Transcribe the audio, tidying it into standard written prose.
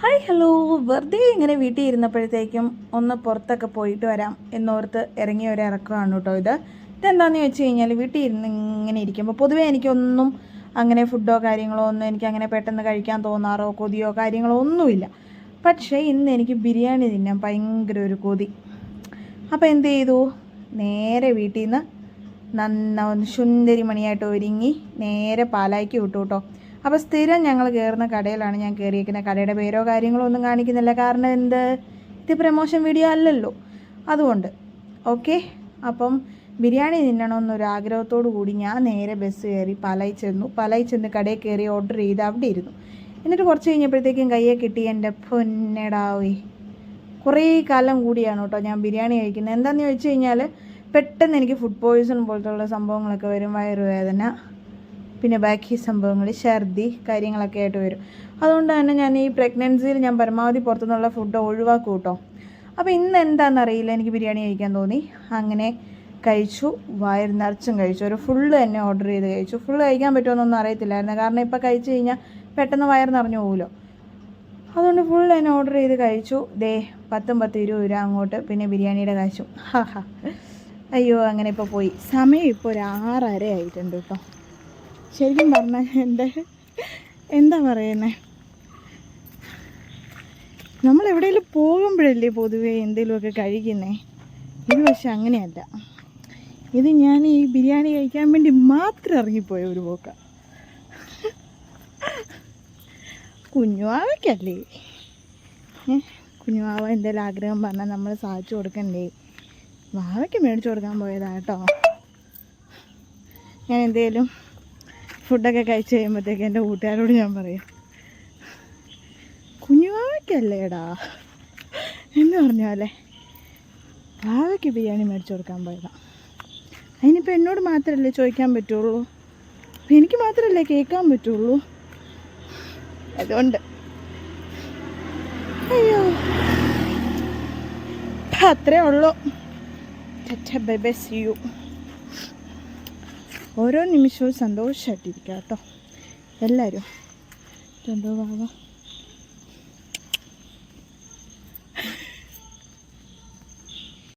Hi hello, വെറുതെ ഇങ്ങനെ വീട്ടിൽ ഇരുന്നപ്പോഴത്തേക്കും ഒന്ന് പുറത്തൊക്കെ പോയിട്ട് വരാം എന്നോർത്ത് ഇറങ്ങിയ ഒരു ഇറക്കമാണ് കേട്ടോ ഇതെന്താണെന്ന് വെച്ച് കഴിഞ്ഞാൽ വീട്ടിൽ ഇരുന്ന് ഇങ്ങനെ ഇരിക്കുമ്പോൾ പൊതുവേ എനിക്കൊന്നും അങ്ങനെ ഫുഡോ കാര്യങ്ങളോ ഒന്നും എനിക്കങ്ങനെ പെട്ടെന്ന് കഴിക്കാൻ തോന്നാറോ കൊതിയോ കാര്യങ്ങളോ ഒന്നുമില്ല. പക്ഷേ ഇന്ന് എനിക്ക് ബിരിയാണി തിന്നാൻ ഭയങ്കര ഒരു കൊതി. അപ്പോൾ എന്ത് ചെയ്തു, നേരെ വീട്ടിൽ നിന്ന് സുന്ദരി മണിയായിട്ട് ഒരുങ്ങി നേരെ പാലായിക്ക് വിട്ടു കേട്ടോ. അപ്പോൾ സ്ഥിരം ഞങ്ങൾ കയറുന്ന കടയിലാണ് ഞാൻ കയറിയിരിക്കുന്നത്. കടയുടെ പേരോ കാര്യങ്ങളോ ഒന്നും കാണിക്കുന്നില്ല, കാരണം ഇത് പ്രമോഷൻ വീഡിയോ അല്ലല്ലോ, അതുകൊണ്ട് ഓക്കെ. അപ്പം ബിരിയാണി തിന്നണമെന്നൊരു ആഗ്രഹത്തോടു കൂടി ഞാൻ നേരെ ബസ് കയറി പാലായി ചെന്ന് കടയിൽ കയറി ഓർഡർ ചെയ്ത് അവിടെ ഇരുന്നു. എന്നിട്ട് കുറച്ച് കഴിഞ്ഞപ്പോഴത്തേക്കും കയ്യെ കിട്ടി. എൻ്റെ പൊന്നെടാവേ, കുറേ കാലം കൂടിയാണ് കേട്ടോ ഞാൻ ബിരിയാണി കഴിക്കുന്നത്. എന്താണെന്ന് ചോദിച്ചു കഴിഞ്ഞാൽ പെട്ടെന്ന് എനിക്ക് ഫുഡ് പോയ്സൺ പോലത്തുള്ള സംഭവങ്ങളൊക്കെ വരും, വയറുവേദന, പിന്നെ ബാക്കി സംഭവങ്ങൾ, ഛർദി കാര്യങ്ങളൊക്കെ ആയിട്ട് വരും. അതുകൊണ്ട് തന്നെ ഞാൻ ഈ പ്രഗ്നൻസിയിൽ ഞാൻ പരമാവധി പുറത്തുനിന്നുള്ള ഫുഡ് ഒഴിവാക്കും കേട്ടോ. അപ്പോൾ ഇന്ന് എന്താണെന്നറിയില്ല, എനിക്ക് ബിരിയാണി കഴിക്കാൻ തോന്നി. അങ്ങനെ കഴിച്ചു, വയറ് നിറച്ചും കഴിച്ചു. ഒരു ഫുള്ള് തന്നെ ഓർഡർ ചെയ്ത് കഴിച്ചു. ഫുള്ള് കഴിക്കാൻ പറ്റുമെന്നൊന്നും അറിയത്തില്ലായിരുന്നു, കാരണം ഇപ്പോൾ കഴിച്ച് കഴിഞ്ഞാൽ പെട്ടെന്ന് വയറ് നിറഞ്ഞു പോകുമല്ലോ. അതുകൊണ്ട് ഫുള്ള് തന്നെ ഓർഡർ ചെയ്ത് കഴിച്ചു. 10-20 രൂപ അങ്ങോട്ട്, പിന്നെ ബിരിയാണിയുടെ കാശും. അയ്യോ, അങ്ങനെ ഇപ്പോൾ പോയി. സമയം ഇപ്പോൾ ഒരു 6:30 ആയിട്ടുണ്ട് കേട്ടോ. ശരിക്കും പറഞ്ഞാൽ എന്താ പറയുന്നത്, നമ്മൾ എവിടെയെങ്കിലും പോകുമ്പോഴല്ലേ പൊതുവേ എന്തെങ്കിലുമൊക്കെ കഴിക്കുന്നേ. ഇത് പക്ഷെ അങ്ങനെയല്ല. ഇത് ഞാൻ ഈ ബിരിയാണി കഴിക്കാൻ വേണ്ടി മാത്രം ഇറങ്ങിപ്പോയ ഒരു പോക്ക. കുഞ്ഞുവാവയ്ക്കല്ലേ, കുഞ്ഞുവാവ എന്തെങ്കിലും ആഗ്രഹം പറഞ്ഞാൽ നമ്മൾ സാധിച്ചു കൊടുക്കണ്ടേ. വാവയ്ക്ക് മേടിച്ചു കൊടുക്കാൻ പോയതാ കേട്ടോ. ഞാൻ എന്തേലും ഫുഡൊക്കെ കഴിച്ച് കഴിയുമ്പോഴത്തേക്ക് എൻ്റെ കൂട്ടുകാരോട് ഞാൻ പറയും, കുഞ്ഞുവാവയ്ക്കല്ലേടാ എന്ന് പറഞ്ഞാലേ വാവയ്ക്ക് ബിരിയാണി മേടിച്ചു കൊടുക്കാൻ പോയതാണ്. അതിനിപ്പോൾ എന്നോട് മാത്രമല്ലേ ചോദിക്കാൻ പറ്റുള്ളൂ, എനിക്ക് മാത്രമല്ലേ കേൾക്കാൻ പറ്റുള്ളൂ. അതുകൊണ്ട് അയ്യോ, അത്രേ ഉള്ളൂ. Bye bye, see you. ഓരോ നിമിഷവും സന്തോഷമായിട്ടിരിക്കുക കേട്ടോ എല്ലാവരും. വാവ